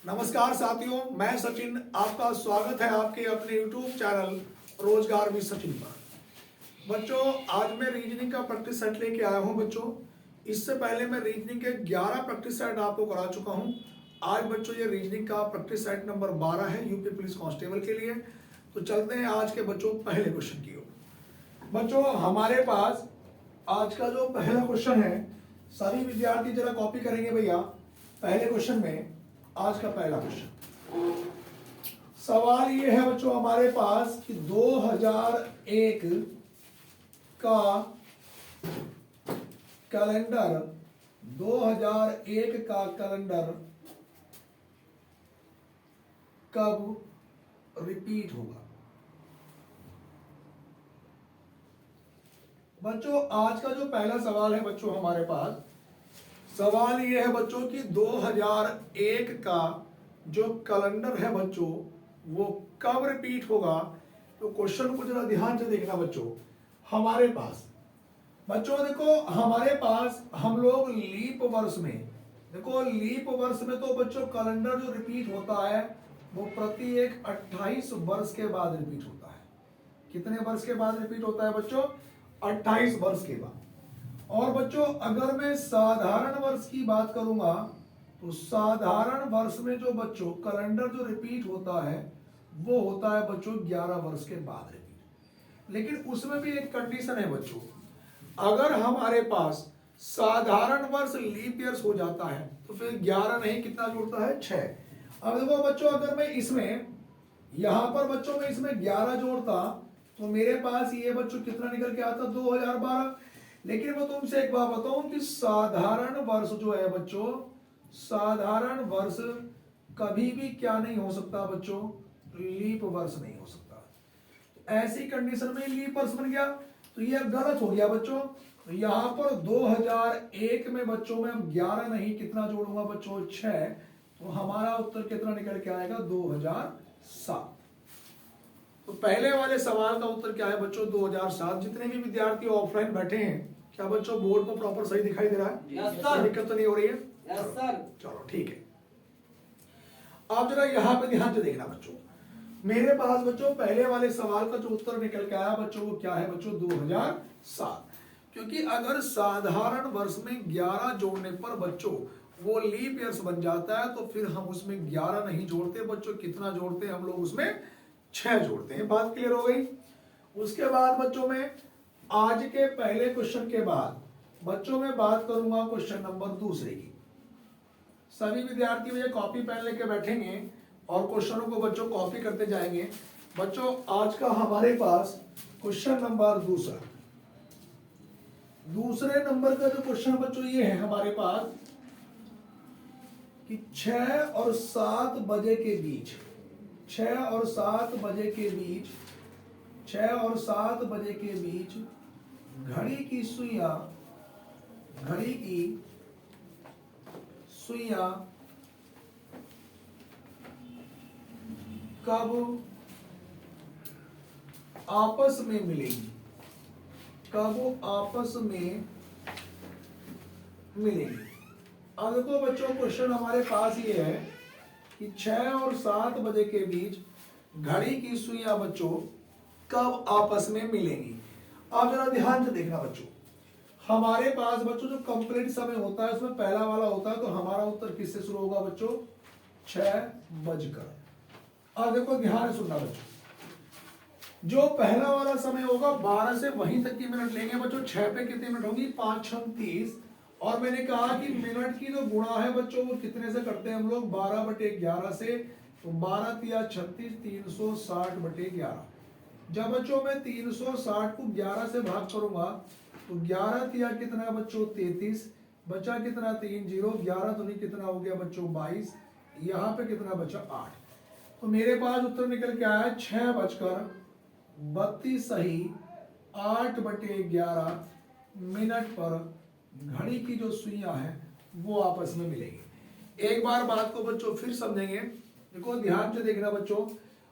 नमस्कार साथियों, मैं सचिन। आपका स्वागत है आपके अपने YouTube चैनल रोजगार भी सचिन पर। बच्चों, आज मैं रीजनिंग का प्रैक्टिस सेट लेके आया हूं। बच्चों, इससे पहले मैं रीजनिंग के 11 प्रैक्टिस सेट आपको करा चुका हूं। आज बच्चों ये रीजनिंग का प्रैक्टिस सेट नंबर 12 है यूपी पुलिस कांस्टेबल के लिए। तो चलते हैं आज के बच्चों पहले क्वेश्चन की ओर। बच्चों, हमारे पास आज का जो पहला क्वेश्चन है, सभी विद्यार्थी जरा कॉपी करेंगे भैया। पहले क्वेश्चन में आज का पहला क्वेश्चन, सवाल ये है बच्चों हमारे पास कि 2001 का कैलेंडर 2001 का कैलेंडर कब रिपीट होगा। बच्चों, आज का जो पहला सवाल है बच्चों हमारे पास, सवाल ये है बच्चों कि 2001 का जो कैलेंडर है बच्चों वो कब रिपीट होगा। तो क्वेश्चन को जरा ध्यान से देखना बच्चों। हमारे पास बच्चों देखो, हमारे पास हम लोग लीप वर्ष में, देखो लीप वर्ष में तो बच्चों कैलेंडर जो रिपीट होता है वो प्रति एक 28 वर्ष के बाद रिपीट होता है। कितने वर्ष के बाद रिपीट होता है बच्चों? 28 वर्ष के बाद। और बच्चों अगर मैं साधारण वर्ष की बात करूंगा तो साधारण वर्ष में जो बच्चों कैलेंडर जो रिपीट होता है वो होता है बच्चों 11 वर्ष के बाद रिपीट। लेकिन उसमें भी एक कंडीशन है बच्चों, अगर हमारे पास साधारण वर्ष लीप ईयर्स हो जाता है तो फिर 11 नहीं, कितना जोड़ता है? 6। अब देखो बच्चों, अगर मैं इसमें यहां पर बच्चों में इसमें 11 जोड़ता तो मेरे पास ये बच्चों कितना निकल के आता? 2012। लेकिन मैं तुमसे एक बात बताऊं कि साधारण वर्ष जो है बच्चों, साधारण वर्ष कभी भी क्या नहीं हो सकता बच्चों? लीप वर्ष नहीं हो सकता। तो ऐसी कंडीशन में लीप वर्ष बन गया तो ये गलत हो गया बच्चों। तो यहां पर 2001 में बच्चों में हम 11 नहीं, कितना जोड़ूंगा बच्चों? 6। तो हमारा उत्तर कितना निकल के आएगा? 2007। तो पहले वाले सवाल का उत्तर क्या है बच्चों? 2007। जितने भी विद्यार्थी ऑफलाइन बैठे हैं, क्या बच्चों बोर्ड पर प्रॉपर सही दिखाई दे रहा है? Yes sir. दिक्कत तो नहीं हो रही है? Yes sir. चलो ठीक है। आप जरा यहाँ पे ध्यान से देखना बच्चों। मेरे पास बच्चों पहले वाले सवाल का जो उत्तर निकल के आया बच्चों वो क्या है बच्चों? 2007। क्योंकि अगर साधारण वर्ष में 11 जोड़ने पर बच्चों वो लीप ईयर्स बन जाता है तो फिर हम उसमें 11 नहीं जोड़ते बच्चों। कितना जोड़ते हैं हम लोग? उसमें 6 जोड़ते हैं। बात क्लियर हो गई। उसके बाद बच्चों में आज के पहले क्वेश्चन के बाद बच्चों में बात करूंगा क्वेश्चन नंबर दूसरे की। सभी विद्यार्थी भैया कॉपी पेन लेके बैठेंगे और क्वेश्चनों को बच्चों कॉपी करते जाएंगे। बच्चों आज का हमारे पास क्वेश्चन नंबर दूसरा, दूसरे नंबर का जो क्वेश्चन बच्चों ये है हमारे पास कि 6 और 7 बजे के बीच, 6 और 7 बजे के बीच, 6 और 7 बजे के बीच घड़ी की सुइयां, घड़ी की सुइयां कब आपस में मिलेंगी? कब आपस में मिलेंगी? अब देखो बच्चों, क्वेश्चन हमारे पास ये है कि 6 और 7 बजे के बीच घड़ी की सुइयां बच्चों कब आपस में मिलेंगी। आप जरा ध्यान से देखना बच्चों। हमारे पास बच्चों जो कंप्लीट समय होता है उसमें पहला वाला होता है, तो हमारा उत्तर किससे शुरू होगा बच्चों? 6 बजकर। अब देखो ध्यान से सुनना बच्चों, जो पहला वाला समय होगा 12 से वहीं तक की मिनट लेंगे बच्चों। 6 पे कितनी मिनट होगी? 5 6 30। और मैंने कहा कि मिनट की जो गुणा है बच्चों वो कितने से करते हैं हम लोग? 12/11 से। तो 12 तिया 36, 360 बटे 11। जब बच्चों मैं 360 को 11 से भाग करूंगा तो 11 तिया कितना बच्चों? 33। बचा कितना? 3 0। 11 तो नहीं, कितना हो गया बच्चों? 22। यहाँ पे कितना बचा? 8। तो मेरे पास उत्तर निकल के आया 6:32 सही 8/11 मिनट पर घड़ी की जो सुइयां हैं वो आपस में मिलेंगी। एक बार बात को बच्चों फिर समझेंगे। देखो ध्यान से देखना बच्चों,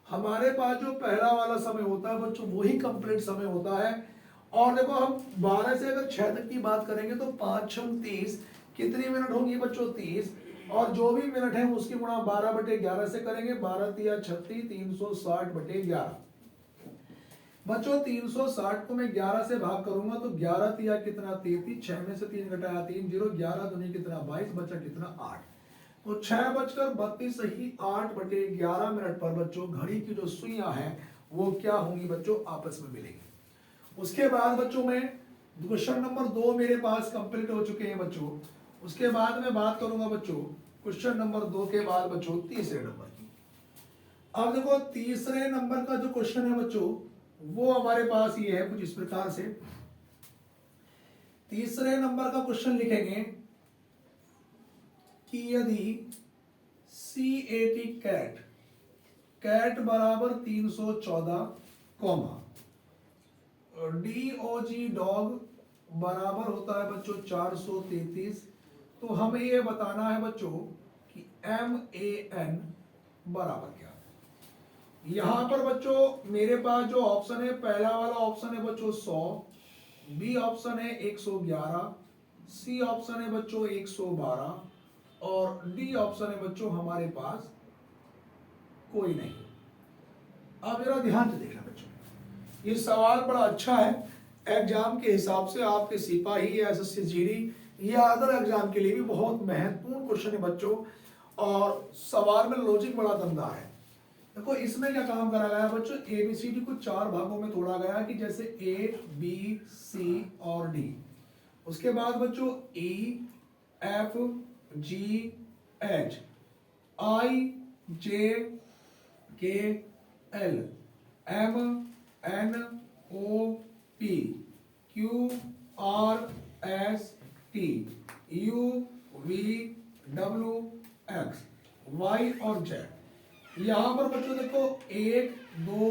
हमारे पास जो पहला वाला समय होता है बच्चों वही कंप्लीट समय होता है। और देखो हम 12 से अगर 6 तक की बात करेंगे तो 5 6 30, कितनी मिनट होंगी बच्चों? 30। और जो भी मिनट है उसकी गुणा 12/11 से करेंगे। 12 तिया 36, 360/11। बच्चों 360 को मैं 11 से भाग करूंगा तो 11 तिया कितना 33, 6 में से 3 घटाया 3 0, 11 दूनी कितना 22, बचा कितना 8। तो 6:32 सही 8/11 मिनट पर बच्चों घड़ी की जो सुइयां हैं वो क्या होंगी बच्चों, आपस में मिलेंगी। उसके बाद बच्चों में क्वेश्चन नंबर 2 मेरे पास कंप्लीट हो चुके हैं बच्चों। उसके बाद मैं बात करूंगा बच्चों क्वेश्चन नंबर 2 के बाद बच्चों तीसरे नंबर की। अब देखो तीसरे नंबर का जो क्वेश्चन है बच्चों वो हमारे पास ये है कुछ इस प्रकार से। तीसरे नंबर का क्वेश्चन लिखेंगे कि यदि CAT कैट कैट बराबर 314 कॉमा DOG डॉग बराबर होता है बच्चों 433, तो हमें ये बताना है बच्चों कि MAN बराबर क्या। यहां पर बच्चों मेरे पास जो ऑप्शन है पहला वाला ऑप्शन है बच्चों 100, बी ऑप्शन है 111, सी ऑप्शन है बच्चों 112 और डी ऑप्शन है बच्चों हमारे पास कोई नहीं। अब जरा ध्यान से देखना बच्चों, ये सवाल बड़ा अच्छा है। एग्जाम के हिसाब से आपके सिपाही या एसएससी जीडी या अदर एग्जाम के लिए भी बहुत महत्वपूर्ण क्वेश्चन है बच्चों, और सवाल में लॉजिक बड़ा दमदार है। देखो इसमें क्या काम करा गया बच्चों, ABCD को 4 भागों में तोड़ा गया कि जैसे A B C और D। उसके बाद बच्चों E F G H I J K L M N O P Q R S T U V W X Y और Z। यहां पर बच्चों देखो 1 2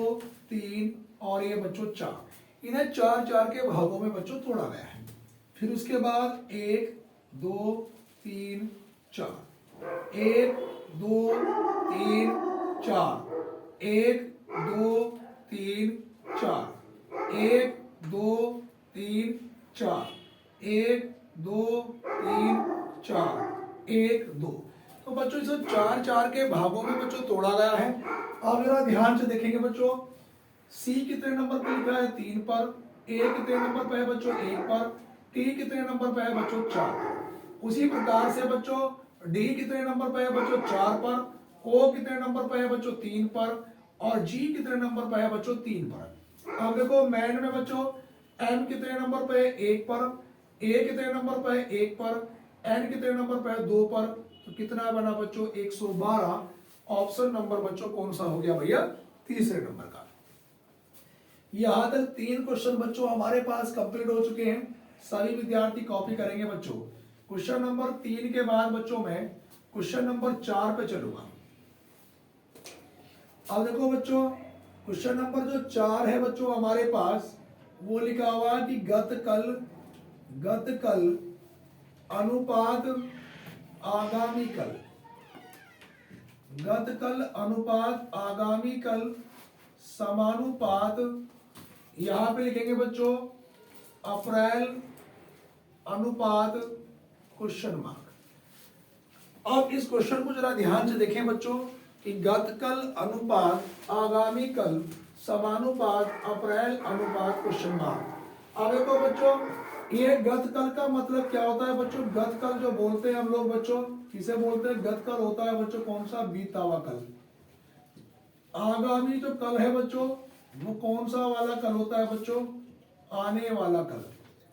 3 और ये बच्चों 4, इन्हें 4 के भागों में बच्चों तोड़ा गया है। फिर उसके बाद 1 2 3 4, 1 2 3 4, 1 2 3 4, 1 2 3 4, 1 2 3 4, 1 2। तो बच्चों इसे 4 के भागों में बच्चों तोड़ा गया है। अब जरा ध्यान से देखेंगे बच्चों, सी कितने नंबर पे लिखा है 3 पर, ए कितने नंबर पे है बच्चों 1 पर, टी कितने नंबर पे है बच्चों 4 पर। उसी प्रकार से बच्चों डी कितने नंबर पे है बच्चों 4 पर, ओ कितने नंबर पे है बच्चों 3 पर और जी कितने नंबर पे है बच्चों 3 पर। अब देखो मैन में बच्चों एम कितने नंबर पे है 1 पर, ए कितने नंबर पे है 1 पर, एन कितने नंबर पे है 2 पर, तो कितना बना बच्चों 112। ऑप्शन नंबर बच्चों कौन सा हो गया भैया, तीसरे नंबर का। यहां तक 3 क्वेश्चन बच्चों हमारे पास कंप्लीट हो चुके हैं। सभी विद्यार्थी कॉपी करेंगे बच्चों। क्वेश्चन नंबर 3 के बाद बच्चों मैं क्वेश्चन नंबर 4 पे चलूंगा। अब देखो बच्चों क्वेश्चन नंबर जो 4 है बच्चों हमारे पास वो लिखा हुआ है कि गत कल अनुपात आगामी कल, गत कल अनुपात आगामी कल समानुपात, यहां पे लिखेंगे बच्चों अप्रैल अनुपात क्वेश्चन मार्क। अब इस क्वेश्चन को जरा ध्यान से देखें बच्चों कि गत कल अनुपात आगामी कल समानुपात अप्रैल अनुपात क्वेश्चन मार्क। अब देखो बच्चों ये गत कल का मतलब क्या होता है बच्चों, गत कल जो बोलते हैं हम लोग बच्चों किसे बोलते हैं, गत कल होता है बच्चों कौन सा, बीता हुआ कल। आगामी जो कल है बच्चों वो कौन सा वाला कल होता है बच्चों, आने वाला कल।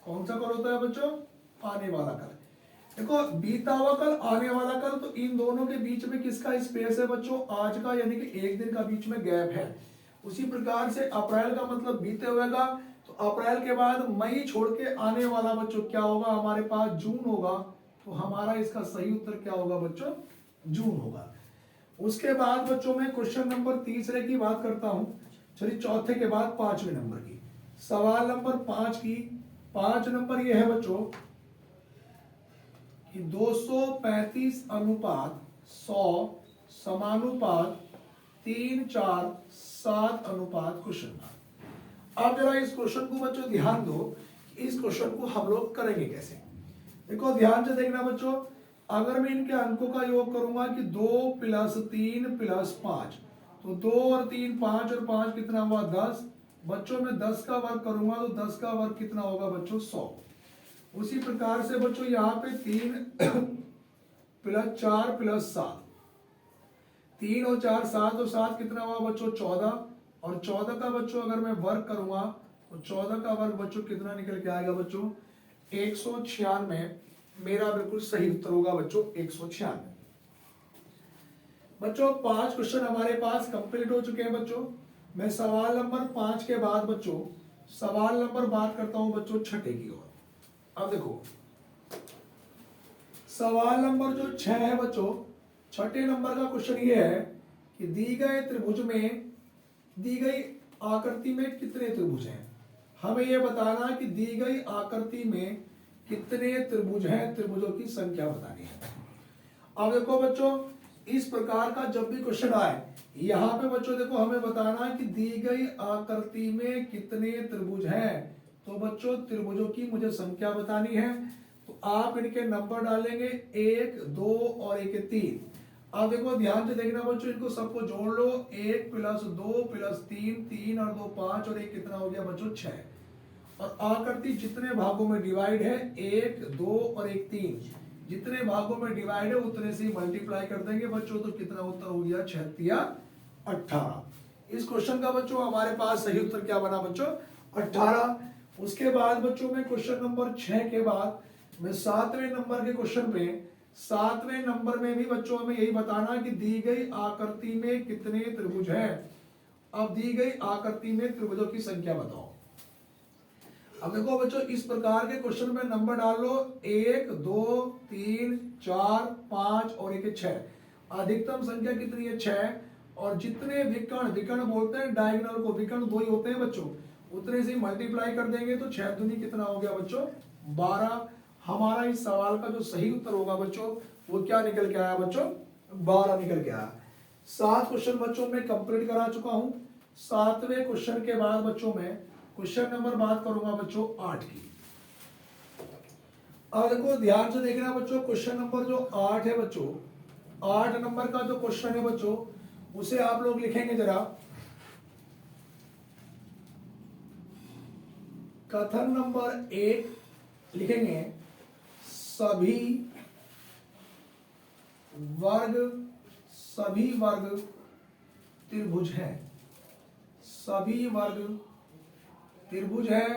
कौन सा कल होता है बच्चों, आने वाला कल। देखो बीता हुआ कल आने वाला कल, तो इन दोनों के बीच में किसका स्पेस है बच्चों, आज का, यानी कि एक दिन का बीच में गैप है। उसी प्रकार से अप्रैल का मतलब बीते हुए का, तो अप्रैल के बाद मई छोड़ के आने वाला बच्चों क्या होगा हमारे पास, जून होगा। तो हमारा इसका सही उत्तर क्या होगा बच्चों, जून होगा। उसके बाद बच्चों में क्वेश्चन नंबर तीसरे की बात करता हूं। चलिए चौथे के बाद 5वें नंबर की, सवाल नंबर 5 की 5 नंबर ये है बच्चों कि 235 अनुपात 100 समानुपात 3 4 7 अनुपात क्वेश्चन मार्क। अब जरा इस क्वेश्चन को बच्चों ध्यान दो, इस क्वेश्चन को हम लोग करेंगे कैसे। देखो ध्यान से देखना बच्चों, अगर मैं इनके अंकों का योग करूंगा कि 2 + 3 + 5, तो 2 और 3 5 और 5 कितना हुआ 10। बच्चों में 10 का वर्ग करूंगा तो 10 का वर्ग कितना होगा बच्चों 100। उसी प्रकार से बच्चों यहाँ पे 3 + 4 + 7, 3 और 4 7 और 7 कितना हुआ बच्चों 14, और 14 का बच्चों अगर मैं वर्ग करूंगा तो 14 का वर्ग बच्चों कितना निकल के आएगा बच्चों 196। मेरा बिल्कुल सही उत्तर होगा बच्चों 196। बच्चों 5 क्वेश्चन हमारे पास कंप्लीट हो चुके हैं बच्चों। मैं सवाल नंबर 5 के बाद बच्चों सवाल नंबर बात करता हूं बच्चों 6 की ओर। अब देखो सवाल नंबर जो 6 है बच्चों, 6 नंबर का क्वेश्चन ये है कि दी गए त्रिभुज में दी गई आकृति में कितने त्रिभुज हैं। हमें यह बताना कि दी गई आकृति में कितने त्रिभुज हैं, त्रिभुजों की संख्या बतानी है। अब देखो बच्चों इस प्रकार का जब भी क्वेश्चन आए, यहाँ पे बच्चों देखो हमें बताना है कि दी गई आकृति में कितने त्रिभुज हैं, तो बच्चों त्रिभुजों की मुझे संख्या बतानी है। तो आप इनके नंबर डालेंगे 1 2 और 1 3। अब देखो ध्यान से देखना बच्चों, इनको सबको जोड़ लो, 1 + 2 + 3, 3 और 2 5 और 1 कितना हो गया बच्चों 6। और आकृति जितने भागों में डिवाइड है 1 2 और 1 3, जितने भागों में डिवाइड है उतने से मल्टीप्लाई कर देंगे बच्चों, तो कितना उत्तर हो गया 6 या 18। इस क्वेश्चन का बच्चों हमारे पास सही उत्तर क्या बना बच्चों 18। उसके बाद बच्चों में क्वेश्चन नंबर 6 के बाद मैं 7वें नंबर के क्वेश्चन पे 7वें नंबर में भी बच्चों हमें यही बताना कि दी गई आकृति में कितने त्रिभुज हैं। अब दी गई आकृति में त्रिभुजों की संख्या बताओ। अब देखो बच्चों इस प्रकार के क्वेश्चन में नंबर डाल लो 1 2 3 4 5 और 1 6। अधिकतम संख्या कितनी है 6, और जितने विकर्ण विकर्ण बोलते हैं डायगोनल को, विकर्ण 2 ही होते हैं बच्चों, उतने से मल्टीप्लाई कर देंगे तो 6 दूनी कितना हो गया बच्चों 12। हमारा इस सवाल का जो सही उत्तर होगा बच्चों वो क्या निकल के आया बच्चों 12 निकल के आया। 7 क्वेश्चन बच्चों में कंप्लीट करा चुका हूं। 7वें क्वेश्चन के बाद बच्चों में क्वेश्चन नंबर बात करूंगा बच्चों 8 की। अब देखो ध्यान से देखना बच्चों, क्वेश्चन नंबर जो 8 है बच्चों, 8 नंबर का जो क्वेश्चन है बच्चों उसे आप लोग लिखेंगे जरा। कथन नंबर 1 लिखेंगे सभी वर्ग त्रिभुज हैं, सभी वर्ग त्रिभुज है।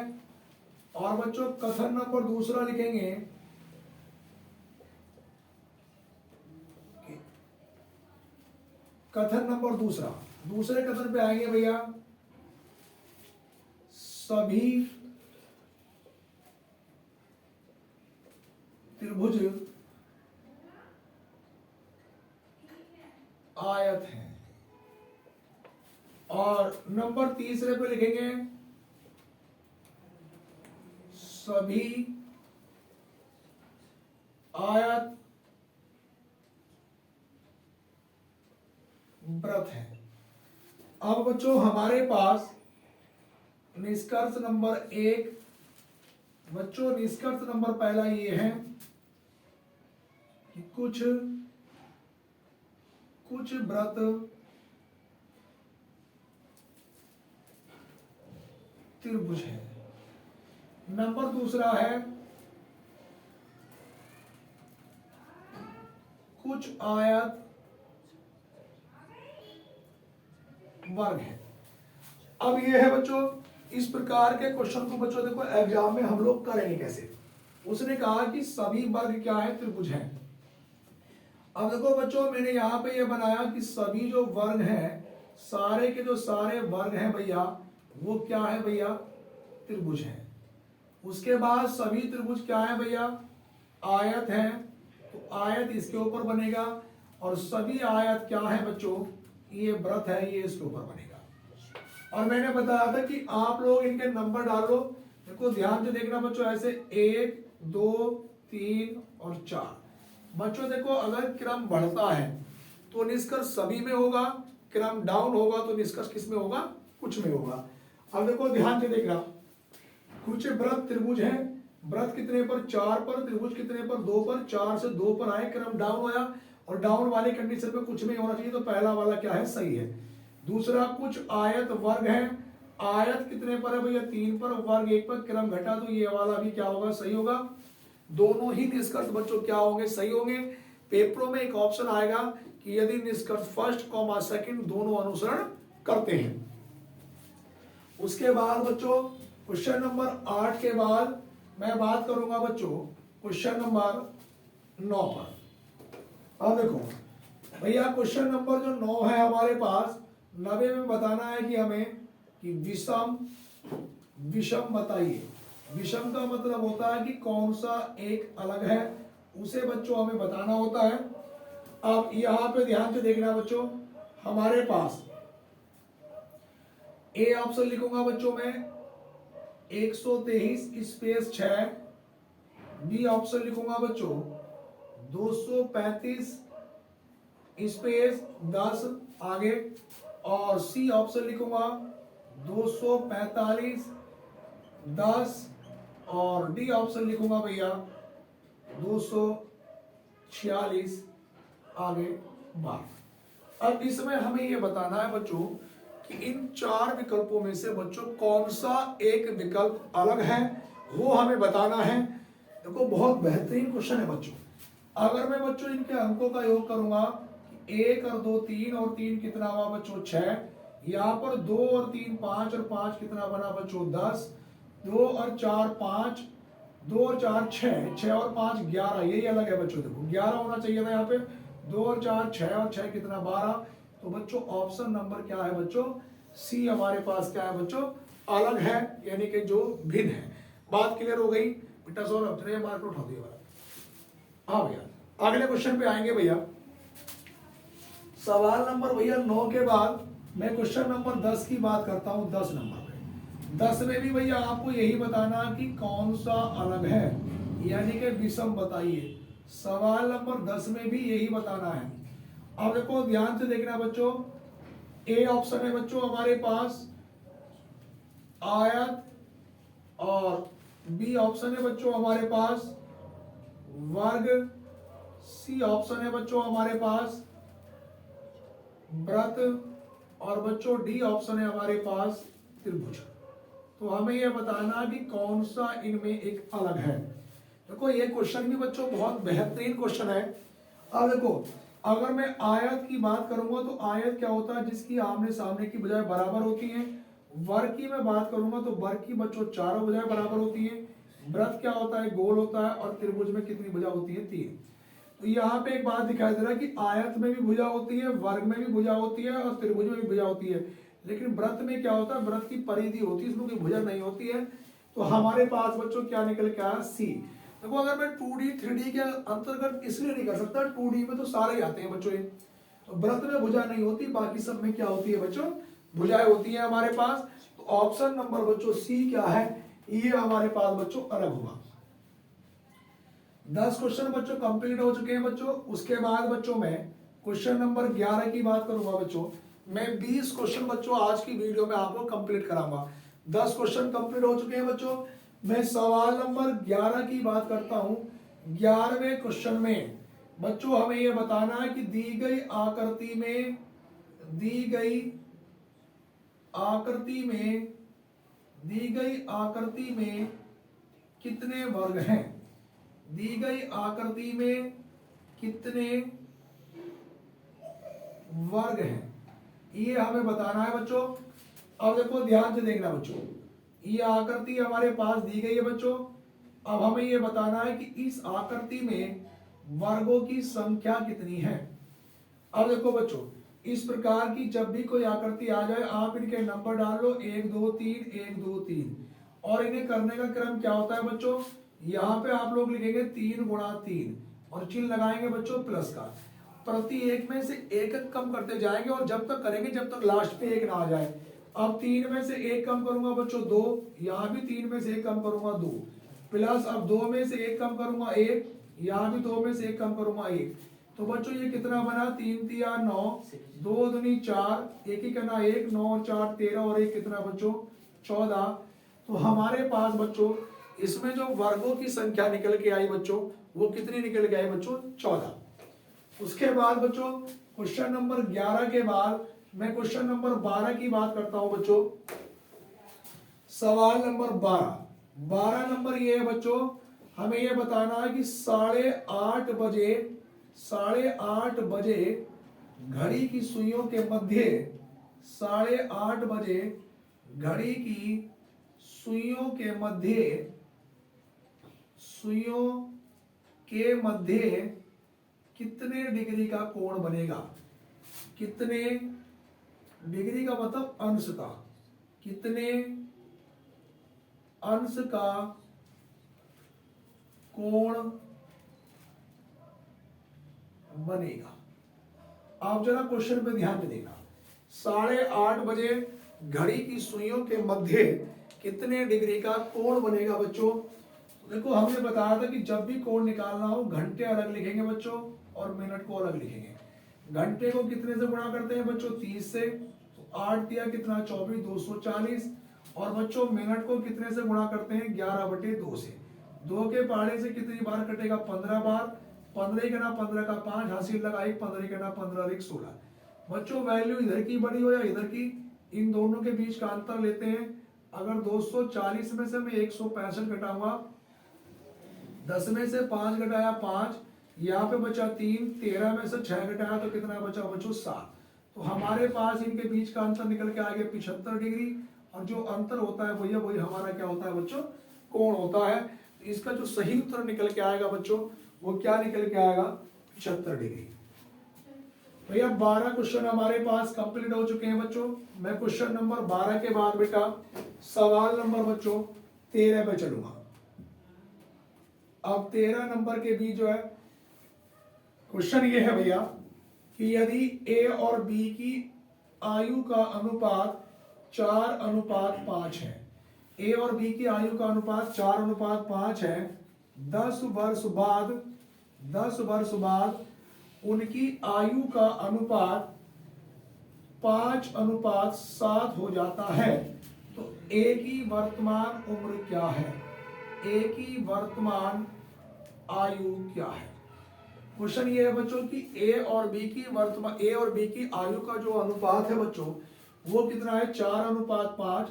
और बच्चों कथन नंबर 2 लिखेंगे कथन नंबर 2, दूसरे कथन पे आएंगे भैया सभी त्रिभुज आयत है। और नंबर 3 पे लिखेंगे सभी आयत व्रत है। अब बच्चों हमारे पास निष्कर्ष नंबर 1, बच्चों निष्कर्ष नंबर पहला ये है कि कुछ व्रत त्रिभुज है। नंबर 2 है कुछ आयत वर्ग है। अब ये है बच्चों इस प्रकार के क्वेश्चन को बच्चों देखो एग्जाम में हम लोग करेंगे कैसे। उसने कहा कि सभी वर्ग क्या है त्रिभुज है। अब देखो बच्चों मैंने यहाँ पे ये बनाया कि सभी जो वर्ग हैं, सारे के जो सारे वर्ग हैं भैया वो क्या है भैया त्रिभुज है। उसके बाद सभी त्रिभुज क्या है भैया आयत है, तो आयत इसके ऊपर बनेगा। और सभी आयत क्या है बच्चों ये व्रत है, ये इसके ऊपर बनेगा। और मैंने बताया था कि आप लोग इनके नंबर डालो। देखो ध्यान से देखना बच्चों, ऐसे 1 2 3 और 4। बच्चों देखो अगर क्रम बढ़ता है तो निष्कर्ष सभी में होगा, क्रम डाउन होगा तो निष्कर्ष किस में होगा कुछ में होगा। अब देखो ध्यान से देखना, कुछ व्रत त्रिभुज है वृत्त कितने पर 4 पर, त्रिभुज कितने पर 2 पर, 4 से 2 पर आए, क्रम डाउन होया और डाउन वाली कंडीशन पे कुछ नहीं होना चाहिए, तो पहला वाला क्या है, सही है। दूसरा कुछ आयत वर्ग है, आयत कितने पर है भैया 3 पर, वर्ग 1 पर, क्रम घटा, तो ये वाला भी क्या होगा, सही होगा। दोनों ही निष्कर्ष बच्चों क्या होंगे, सही होंगे। पेपरों में एक ऑप्शन आएगा कि यदि निष्कर्ष फर्स्ट कॉमा सेकंड दोनों अनुसरण करते हैं। उसके बाद बच्चों क्वेश्चन नंबर 8 के बाद मैं बात करूंगा बच्चों क्वेश्चन नंबर 9 पर। अब देखो भैया क्वेश्चन नंबर जो 9 है हमारे पास, 90 में बताना है कि हमें कि विषम विषम बताइए। विषम का मतलब होता है कि कौन सा एक अलग है, उसे बच्चों हमें बताना होता है। अब यहां पे ध्यान से देखना बच्चों, हमारे पास ए ऑप्शन लिखूंगा बच्चों में 123 स्पेस 6, बी ऑप्शन लिखूंगा बच्चों 235 स्पेस 10 आगे, और सी ऑप्शन लिखूंगा 245 10, और डी ऑप्शन लिखूंगा भैया 246 आगे 12। अब इसमें हमें यह बताना है बच्चों कि इन 4 विकल्पों में से बच्चों कौन सा एक विकल्प अलग है, वो हमें बताना है। देखो बहुत बेहतरीन क्वेश्चन है बच्चों। अगर मैं बच्चों इनके अंकों का योग करूंगा, 1 और 2 3 और 3 कितना हुआ बच्चों 6, यहाँ पर 2 और 3 5 और 5 कितना बना बच्चों 10, 2 और 4 5, 2 और 4 6, 6 और 5 11, यही अलग है बच्चों। देखो 11 होना चाहिए था यहाँ पे, 2 और 4 6 और 6 कितना 12, तो बच्चों ऑप्शन नंबर क्या है बच्चों, सी हमारे पास क्या है बच्चों, अलग है, यानी कि जो भिन्न है। बात क्लियर हो गई बेटा, सौरभ तेरे मार्क उठा दिए वाला। हाँ भैया अगले क्वेश्चन पे आएंगे भैया। सवाल नंबर भैया 9 के बाद मैं क्वेश्चन नंबर 10 की बात करता हूं। 10 नंबर पे 10 में भी भैया आपको यही बताना कि कौन सा अलग है, यानी कि विषम बताइए। सवाल नंबर 10 में भी यही बताना है। अब देखो ध्यान से देखना बच्चों, ए ऑप्शन है बच्चों हमारे पास आयत, और बी ऑप्शन है बच्चों हमारे पास वर्ग, सी ऑप्शन है बच्चों हमारे पास वृत्त, और बच्चों डी ऑप्शन है हमारे पास त्रिभुज। तो हमें यह बताना कि कौन सा इनमें एक अलग है। देखो ये क्वेश्चन भी बच्चों बहुत बेहतरीन क्वेश्चन है। अब देखो अगर मैं आयत की बात करूंगा तो आयत क्या होता है, जिसकी आमने सामने की भुजाएं बराबर होती हैं। वर्ग की मैं बात करूंगा तो वर्ग की बच्चों चारों भुजाएं बराबर होती हैं। वृत्त क्या होता है, गोल होता है, और त्रिभुज में कितनी भुजा होती है, 3। तो यहाँ पे एक बात दिखाई दे रहा है कि आयत में भी भुजा होती है, वर्ग में भी भुजा होती है, और त्रिभुज में भी भुजा होती है। लेकिन वृत्त में क्या होता है, वृत्त की परिधि होती है, इसमें कोई भुजा नहीं होती है। तो हमारे पास बच्चों क्या निकल के आया, सी। देखो अगर मैं 2D 3D के अंतर्गत इसलिए नहीं कर सकता, 2D में तो सारे ही आते हैं बच्चों ये। तो वृत्त में भुजा नहीं होती, बाकी सब में क्या होती है बच्चों, भुजाएं होती है हमारे पास। तो ऑप्शन नंबर बच्चों सी क्या है, ये हमारे पास बच्चों अलग होगा। 10 क्वेश्चन बच्चों कंप्लीट हो चुके हैं बच्चों। उसके बाद बच्चों मैं क्वेश्चन नंबर 11 की बात करूंगा बच्चों। मैं 20 क्वेश्चन बच्चों आज की वीडियो में आपको कंप्लीट कराऊंगा। 10 क्वेश्चन कंप्लीट हो चुके हैं बच्चों। मैं सवाल नंबर 11 की बात करता हूं। 11वें क्वेश्चन में बच्चों हमें यह बताना है कि दी गई आकृति में कितने वर्ग हैं, दी गई आकृति में कितने वर्ग हैं, ये हमें बताना है बच्चों। अब देखो ध्यान से देखना बच्चों, ये आकृति हमारे पास दी गई है बच्चों। अब हमें ये बताना है कि इस आकृति में वर्गों की संख्या कितनी है। अब देखो बच्चों, इस प्रकार की जब भी कोई आकृति आ जाए, आप इनके नंबर डाल लो 1 2 3 1 2 3, और इन्हें करने का क्रम क्या होता है बच्चों, यहाँ पे आप लोग लिखेंगे 3 गुणा 3 और चिन्ह लगाएंगे बच्चों प्लस का। प्रति एक में से एक कम करते जाएंगे, और जब तक करेंगे जब तक लास्ट पे 1 ना आ जाए। अब 3 में से 1 कम करूंगा बच्चों 2, यहाँ भी 3 में से 1 कम करूंगा 2, प्लस अब 2 में से 1 कम करूंगा 1, यहाँ भी 2 में से 1 कम करूंगा 1। तो बच्चों ये कितना बना, 3 3 9, 2 दूनी 4, 1 ही करना 1, 9 और 4 13, और 1 कितना बच्चों 14। तो हमारे पास बच्चों इसमें जो वर्गों की संख्या निकल के आई बच्चों, वो कितनी निकल के आई बच्चों? 14। उसके बाद बच्चों क्वेश्चन नंबर 11 के बाद मैं क्वेश्चन नंबर 12 की बात करता हूं बच्चों। सवाल नंबर 12 नंबर ये है बच्चों, हमें ये बताना है कि 8:30 बजे घड़ी की सुइयों के मध्य 8:30 बजे घड़ी की सुइयों के मध्य कितने डिग्री का कोण बनेगा? कितने डिग्री का मतलब अंश का, कितने अंश का कोण बनेगा? आप जरा क्वेश्चन पे ध्यान देना। 8:30 बजे घड़ी की सुइयों के मध्य कितने डिग्री का कोण बनेगा बच्चों? देखो हमने बताया था कि जब भी कोण निकालना हो घंटे अलग लिखेंगे बच्चों और मिनट को अलग लिखेंगे। घंटे को कितने से गुणा करते हैं बच्चों? 30 से, तो 8 दिया कितना? 24, 240। और बच्चों मिनट को कितने से गुणा करते हैं? 11/2 से। 2 के पहाड़े से कितनी बार कटेगा? 15 बार। 15 ही करना 15 का 5 हासिल लगा 1, 15 ही करना 15 और 1 16। बच्चों वैल्यू इधर की बड़ी हो या इधर की, इन दोनों के बीच का अंतर लेते हैं। अगर 240 में से मैं 165 घटाऊंगा, 10 में से 5 घटाया 5, यहाँ पे बचा 3, 13 में से 6 घटाया तो कितना बचा बच्चों? 7। तो हमारे पास इनके बीच का अंतर निकल के आ गया 75 डिग्री। और जो अंतर होता है भैया वही हमारा क्या होता है बच्चों? कोण होता है। तो इसका जो सही उत्तर निकल के आएगा बच्चों, वो क्या निकल के आएगा? 75 डिग्री। भैया 12 क्वेश्चन हमारे पास कंप्लीट हो चुके हैं बच्चों। मैं क्वेश्चन नंबर 12 के बाद बेटा सवाल नंबर बच्चों 13 पे चलूंगा। अब 13 नंबर के बीच जो है क्वेश्चन ये है भैया कि यदि ए और बी की आयु का अनुपात 4:5 है, ए और बी की आयु का अनुपात 4:5 है, 10 वर्ष बाद उनकी आयु का अनुपात 5:7 हो जाता है, तो ए की वर्तमान उम्र क्या है? ए की वर्तमान आयु क्या है? क्वेश्चन ये है बच्चों कि ए और बी की आयु का जो अनुपात है बच्चों, वो कितना है? 4:5।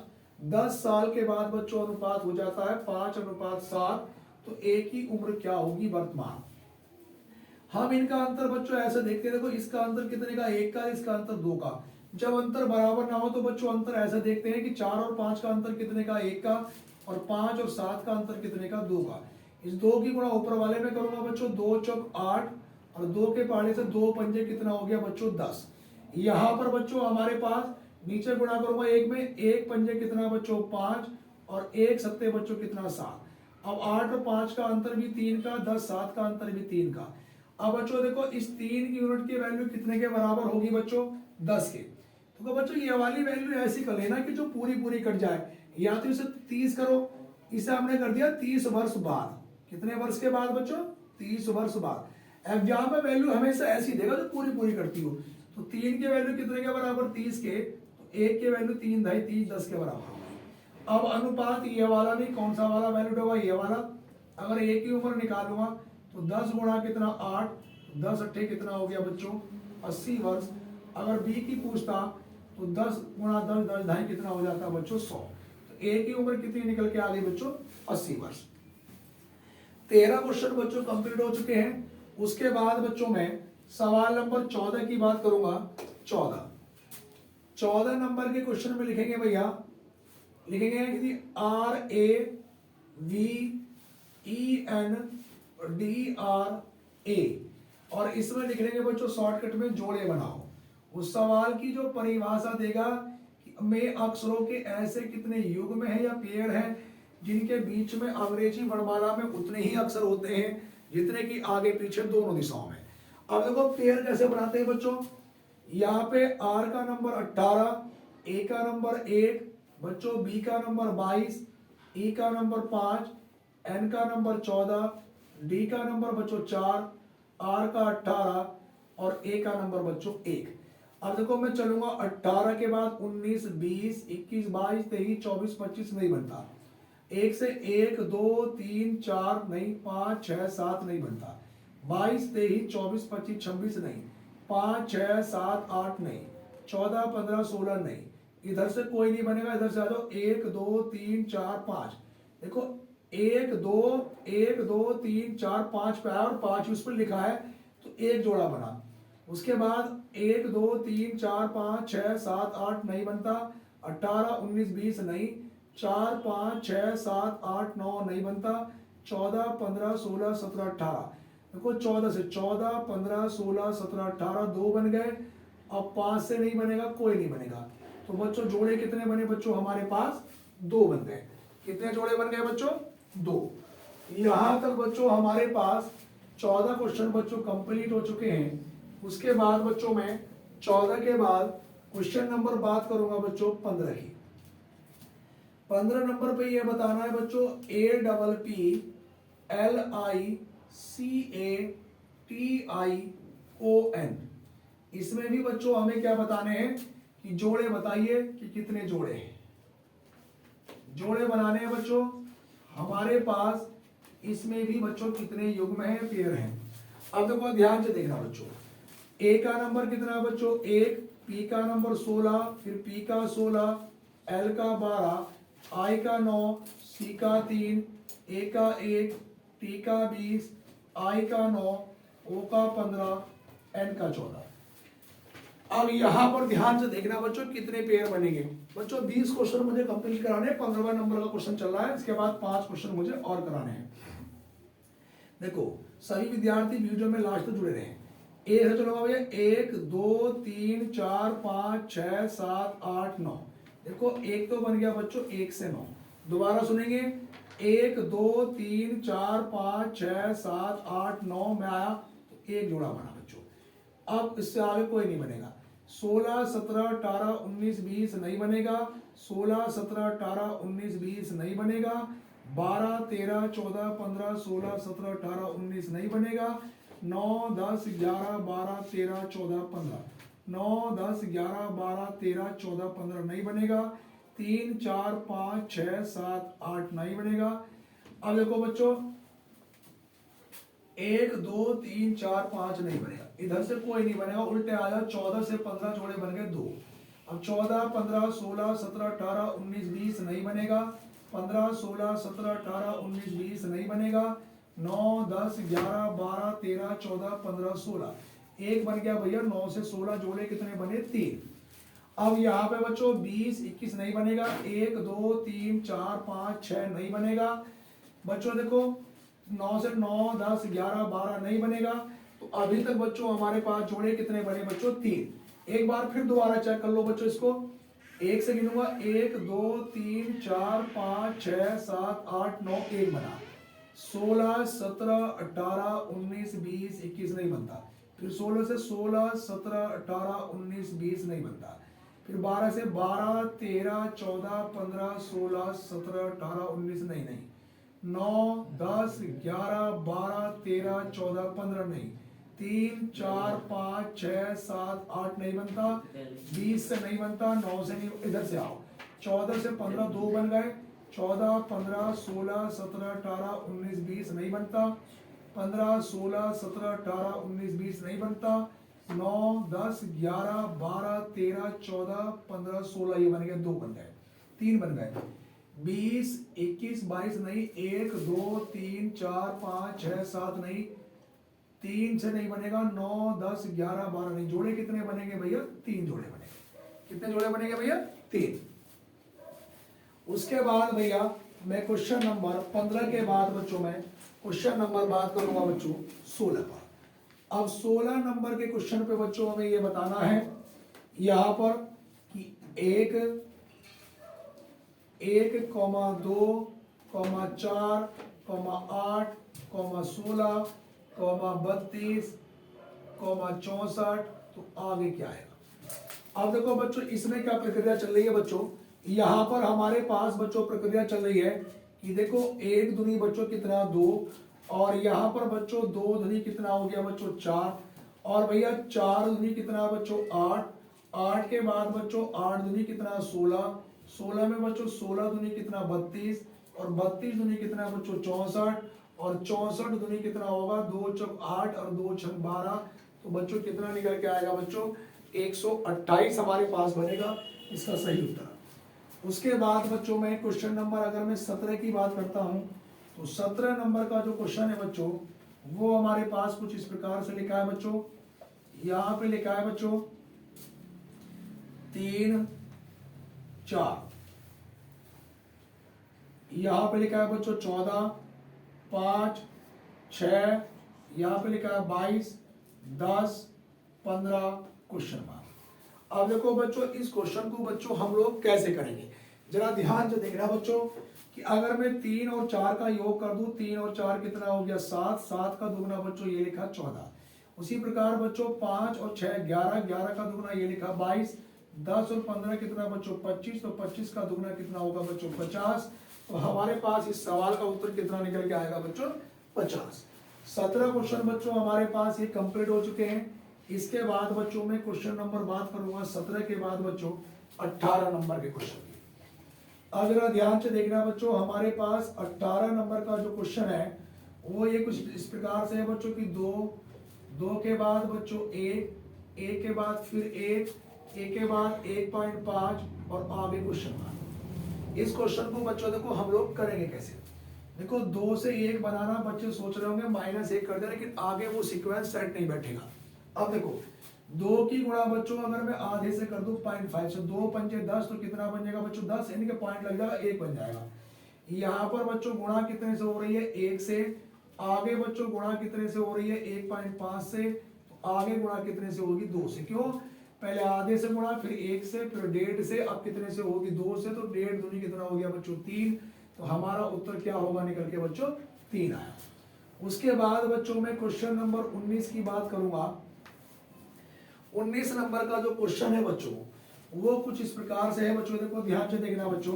10 साल के बाद बच्चों अनुपात हो जाता है 5:7। तो ए की उम्र क्या होगी वर्तमान? हम इनका अंतर बच्चों ऐसे देखते हैं, देखो इसका अंतर कितने का? 1 का, इसका अंतर 2 का। जब अंतर बराबर ना हो तो बच्चों अंतर ऐसे देखते हैं कि 4 और 5 का अंतर कितने का? 1 का। और 5 और 7 का अंतर कितने का? 2 का। इस 2 की गुणा ऊपर वाले में करूंगा बच्चों, 2 चौक 8 और 2 के पहाड़े से 2 पंजे कितना हो गया बच्चों? 10। यहाँ पर बच्चों हमारे पास नीचे गुणा करूंगा 1 में, 1 पंजे कितना बच्चों? 5 और 1 सत्ते बच्चों कितना? 7। अब 8 और 5 का अंतर भी 3 का, 10 7 का अंतर भी 3 का। अब बच्चों देखो इस 3 की यूनिट की वैल्यू कितने के बराबर होगी बच्चों? 10 के। तो बच्चों ये वाली वैल्यू ऐसी कर लेना कि जो पूरी कट जाए। या तो इसे 30 करो, इसे हमने कर दिया 30 वर्ष बाद। कितने वर्ष के बाद बच्चों? 30 वर्ष बाद। एग्जाम में वैल्यू हमेशा ऐसी देगा जो पूरी कटती हो। तो 3 के वैल्यू कितने के बराबर? 30 के। तो 1 के वैल्यू 3 ढाई 30 10 के बराबर होगी। अब अनुपात ये वाला नहीं, कौन सा वाला वैल्यू होगा? ये वाला। अगर ए की उम्र निकालूंगा तो 10 गुणा कितना? 8, 10 अट्ठे कितना हो गया बच्चों? 80 वर्ष। अगर बी की पूछता तो 10 गुणा 10 10 ढाई कितना हो जाता बच्चों? 100। तो ए की उम्र कितनी निकल के आ गई बच्चों? 80 वर्ष। 13 क्वेश्चन बच्चों कंप्लीट हो चुके हैं। उसके बाद बच्चों में सवाल नंबर 14 की बात करूंगा। 14 नंबर के क्वेश्चन में लिखेंगे भैया, लिखेंगे कि RAVENDRA और इसमें लिख लेंगे बच्चों शॉर्टकट में जोड़े बनाओ। उस सवाल की जो परिभाषा देगा में अक्षरों के ऐसे कितने युग्म है या पेयर है जिनके बीच में अंग्रेजी वर्णमाला में उतने ही अक्षर होते हैं जितने कि आगे पीछे दोनों दिशाओं में। अब देखो पेयर कैसे बनाते हैं बच्चों। यहाँ पे आर का नंबर 18, ए का नंबर 8 बच्चों, बी का नंबर 22, ई का नंबर 5, एन का नंबर 14, डी का नंबर बच्चों 4, आर का 18 और ए का नंबर बच्चों 1। अब देखो मैं चलूंगा 18 के बाद 19, 20, 21, 22, 23, 24, 25 नहीं बनता। एक से 1 2 3 4 नहीं, 5 6 7 नहीं बनता, 22 23 24 25 26 नहीं, 5 6 7 8 नहीं, 14 15 16 नहीं, इधर से कोई नहीं बनेगा, इधर से आ जाओ 1 2 3 4 5। देखो 1 2 1 2 3 4 5 पे आया और 5 उस पर लिखा है, तो एक जोड़ा बना। उसके बाद 1 2 3 4 5 6 7 8 नहीं बनता, 18 19 20 नहीं, 4 5 6 7 8 9 नहीं बनता, 14 15 16 17 18। देखो 14 से 14 15 16 17 18 दो बन गए। अब 5 से नहीं बनेगा, कोई नहीं बनेगा। तो बच्चों जोड़े कितने बने बच्चों हमारे पास? दो बन गए। कितने जोड़े बन गए बच्चों? दो। यहां तक बच्चों हमारे पास 14 क्वेश्चन बच्चों कंप्लीट हो चुके हैं। उसके बाद बच्चों मैं 14 के बाद क्वेश्चन नंबर बात करूंगा बच्चों 15 की। 15 नंबर पे ये बताना है बच्चों APPLICATION। इसमें भी बच्चों हमें क्या बताने हैं कि जोड़े बताइए कि कितने जोड़े हैं। जोड़े बनाने हैं बच्चों हमारे पास। इसमें भी बच्चों कितने युग्म हैं, पेयर हैं। अब देखो ध्यान से देखना बच्चों, ए का नंबर कितना है बच्चों? 1, पी का नंबर 16, फिर पी का 16, एल का 12, आई का 9, सी का 3, ए का 1, टी का 20, आई का 9, ओ का 15, एन का 14। अब यहां पर ध्यान से देखना बच्चों कितने पेयर बनेंगे। बच्चों 20 क्वेश्चन मुझे कंप्लीट कराने हैं, 15वां नंबर का क्वेश्चन चल रहा है, इसके बाद 5 क्वेश्चन मुझे और कराने हैं। देखो सभी विद्यार्थी वीडियो में लास्ट तक जुड़े रहे। ए से चलो भैया 1 2 3 4 5 6 7 8 9। देखो एक तो बन गया बच्चों 1 से 9। दोबारा सुनेंगे 1 2 3 4 5 6 7 8 9 में आया तो एक जोड़ा बना बच्चों। अब इससे आगे कोई नहीं बनेगा। 16 17 18 19 20 नहीं बनेगा, 16 17 18 19 20 नहीं बनेगा, 12 13 14 15 16 17 18 19 नहीं बनेगा, 9 10 11 12 13 14 15, 9 10 11 12 13 14 15 नहीं बनेगा, 3 4 5 6 7 8 नहीं बनेगा। अब देखो बच्चों 1 2 3 4 5 नहीं बनेगा, इधर से कोई नहीं बनेगा, उल्टे आ जाओ 14 से 15 जोड़े बन गए 2। अब 14 15 16 17 18 19 20 नहीं बनेगा, 15 16 17 18 19 20 नहीं बनेगा, 9 10 11 12 13 14 15 16 एक बन गया भैया। 9 से 16 जोड़े कितने बने? 3। अब यहाँ पे बच्चों 20 21 नहीं बनेगा, 1 2 3 4 5 6 नहीं बनेगा। बच्चों देखो 9 से 9 10 11 12 नहीं बनेगा। तो अभी तक बच्चों हमारे पास जोड़े कितने बने बच्चों? 3। एक बार फिर दोबारा चेक कर लो बच्चों इसको, एक से गिनूंगा 1 2 3 4 5 6 7 8 9 एक बना। 16 17 18 19 20 21 नहीं बनता, फिर 16 से 16 17 18 19 20 नहीं बनता, फिर 12 से 12 13 14 15 16 17 18 19 नहीं, 9 10 11 12 13 14 15 नहीं, 3 4 5 6 7 8 नहीं बनता, 20 से नहीं बनता, 9 से नहीं, इधर से आओ 14 से 15 दो बन गए, 14 15 16 17 18 19 20 नहीं बनता, 15 16 17 18 19 20 नहीं बनता, 9 10 11 12 13 14 15 16 ये बन गए, दो बन गए, 3 बन गए, 20 21 22 नहीं, 1 2 3 4 5 6 7 नहीं, 3 से नहीं बनेगा, 9 10 11 12 नहीं। जोड़े कितने बनेंगे भैया? 3 जोड़े बनेंगे। कितने जोड़े बनेंगे भैया? 3। उसके बाद भैया मैं क्वेश्चन नंबर 15 के बाद बच्चों में क्वेश्चन नंबर बात करूंगा बच्चों 16 पर। अब 16 नंबर के क्वेश्चन पे बच्चों हमें ये बताना है यहां पर कि 1 1 2 4 8 16 32 64, तो आगे क्या है? अब देखो बच्चों इसमें क्या प्रक्रिया चल रही है बच्चों, यहां पर हमारे पास बच्चों प्रक्रिया चल रही है कि देखो 1 दूनी बच्चों कितना 2, और यहां पर बच्चों 2 दूनी कितना हो गया बच्चों 4, और भैया 4 दूनी कितना बच्चों 8, 8 के बाद बच्चों 8 दूनी कितना 16, 16 में बच्चों 16 दूनी कितना 32, और 32 दूनी कितना है बच्चों 64, और 64 दूनी कितना होगा 2 चौक 8 और 2 छक 12, तो बच्चों कितना निकल के आएगा बच्चों 128 हमारे पास बनेगा इसका सही उत्तर। उसके बाद बच्चों में क्वेश्चन नंबर अगर मैं 17 की बात करता हूं तो 17 नंबर का जो क्वेश्चन है बच्चों वो हमारे पास कुछ इस प्रकार से लिखा है बच्चों। यहां पे लिखा है बच्चों 3 4, यहां पे लिखा है बच्चों 14 5 6, यहां पे लिखा है 22 10 15 क्वेश्चन मार्क। अब देखो बच्चों इस क्वेश्चन को बच्चों हम लोग कैसे करेंगे, जरा ध्यान से देखना बच्चों कि अगर मैं 3 और 4 का योग कर दूं, 3 और 4 कितना हो गया 7, 7 का दुगना बच्चों ये लिखा 14। उसी प्रकार बच्चों 5 और 6 11, 11 का दुगना ये लिखा 22, 10 और 15 कितना बच्चों 25, तो 25 का दुगना कितना होगा बच्चों 50। तो हमारे पास इस सवाल का उत्तर कितना निकल के आएगा बच्चों 50। 17 क्वेश्चन बच्चों हमारे पास ये कंप्लीट हो चुके हैं। इसके बाद बच्चों में क्वेश्चन नंबर बात करूंगा 17 के बाद बच्चों 18 नंबर के क्वेश्चन की। अब जरा ध्यान से देखना बच्चों हमारे पास 18 नंबर का जो क्वेश्चन है वो ये कुछ इस प्रकार से है बच्चों की 2, 2 के बाद बच्चों 1, 1 के बाद फिर 1, 1 के बाद 1.5 और आगे क्वेश्चन मार्क। इस क्वेश्चन को बच्चों देखो हम लोग करेंगे कैसे। देखो 2 से 1 बनाना बच्चे सोच रहे होंगे -1 कर दे, लेकिन आगे वो सीक्वेंस सेट नहीं बैठेगा। अब देखो 2 की गुणा बच्चों अगर मैं आधे से कर दूं 0.5 से 2 पंजे 10, तो कितना बन जाएगा बच्चों 10, यानी कि पॉइंट लग जाएगा 1 बन जाएगा। यहाँ पर बच्चों गुणा कितने से हो रही है 1 से, आगे बच्चों गुणा कितने से हो रही है 1.5 से, तो आगे गुणा कितने से होगी 2 से। क्यों, पहले आधे से गुणा फिर 1 से फिर 1.5 से, अब कितने से होगी 2 से, तो 1.5 दूनी कितना हो गया बच्चों 3। तो हमारा उत्तर क्या होगा निकल के बच्चों 3 आया। उसके बाद बच्चों में क्वेश्चन नंबर 19 की बात करूंगा। 19 नंबर का जो क्वेश्चन है बच्चों वो कुछ इस प्रकार से है बच्चों, देखो ध्यान से देखना बच्चों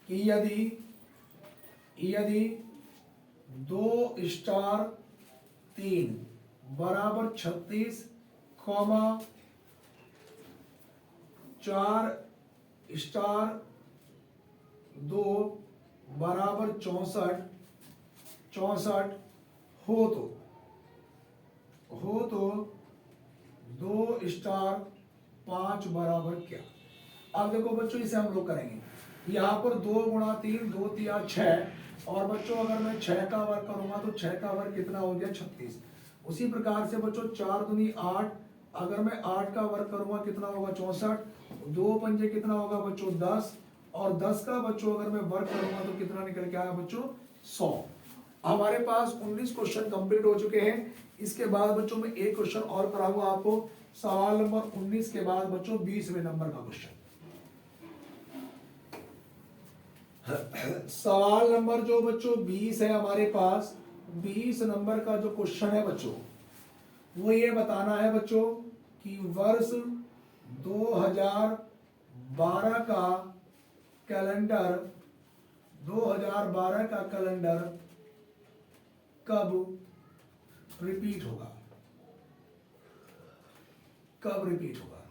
कि यदि 2 स्टार 3 बराबर 36, 4 स्टार 2 बराबर 64 हो तो 2 स्टार 5 बराबर क्या। अब देखो बच्चों इसे हम लोग करेंगे। यहाँ पर 2 गुणा 3, 2 3 6, और बच्चों अगर मैं 6 का वर्ग करूंगा तो 6 का वर्ग कितना हो गया 36। उसी प्रकार से बच्चों 4 दूनी 8, अगर मैं 8 का वर्ग करूंगा कितना होगा 64, 2 पंजे कितना होगा बच्चों 10, और 10 का बच्चों अगर मैं वर्ग करूंगा तो कितना निकल के आया बच्चों 100। हमारे पास 19 क्वेश्चन कंप्लीट हो चुके हैं। इसके बाद बच्चों में एक क्वेश्चन और कराऊंगा आपको, सवाल नंबर 19 के बाद बच्चों 20वें नंबर का क्वेश्चन। सवाल नंबर जो बच्चों 20 है हमारे पास, 20 नंबर का जो क्वेश्चन है बच्चों वो ये बताना है बच्चों कि वर्ष 2012 का कैलेंडर, 2012 का कैलेंडर कब रिपीट होगा, कब रिपीट होगा।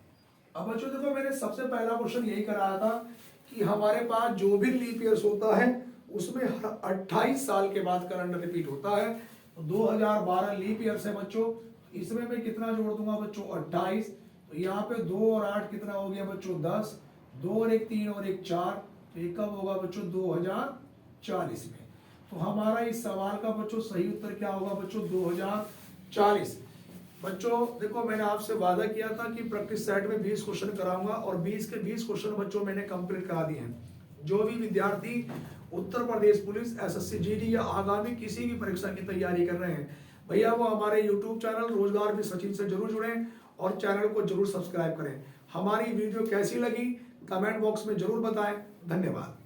अब बच्चों देखो मैंने सबसे पहला क्वेश्चन यही कराया था कि हमारे पास जो भी लीप ईयर्स होता है उसमें हर 28 साल के बाद कैलेंडर रिपीट होता है। तो 2012 लीप ईयर्स है बच्चों, इसमें मैं कितना जोड़ दूंगा बच्चों 28, तो यहाँ पे 2 और 8 कितना हो गया बच्चों 10, 2 और 1 3 और 1 4, तो ये कब होगा बच्चों 2040 में। तो हमारा इस सवाल का बच्चों सही उत्तर क्या होगा बच्चों 2040। बच्चों देखो मैंने आपसे वादा किया था कि प्रैक्टिस सेट में 20 क्वेश्चन कराऊंगा, और 20 के 20 क्वेश्चन बच्चों मैंने कंप्लीट करा दिए हैं। जो भी विद्यार्थी Uttar Pradesh police, SSC GD या आगामी किसी भी परीक्षा की तैयारी कर रहे हैं भैया, वो हमारे यूट्यूब चैनल रोजगार में सचिन से जरूर जुड़ें और चैनल को जरूर सब्सक्राइब करें। हमारी वीडियो कैसी लगी कमेंट बॉक्स में जरूर बताएं। धन्यवाद।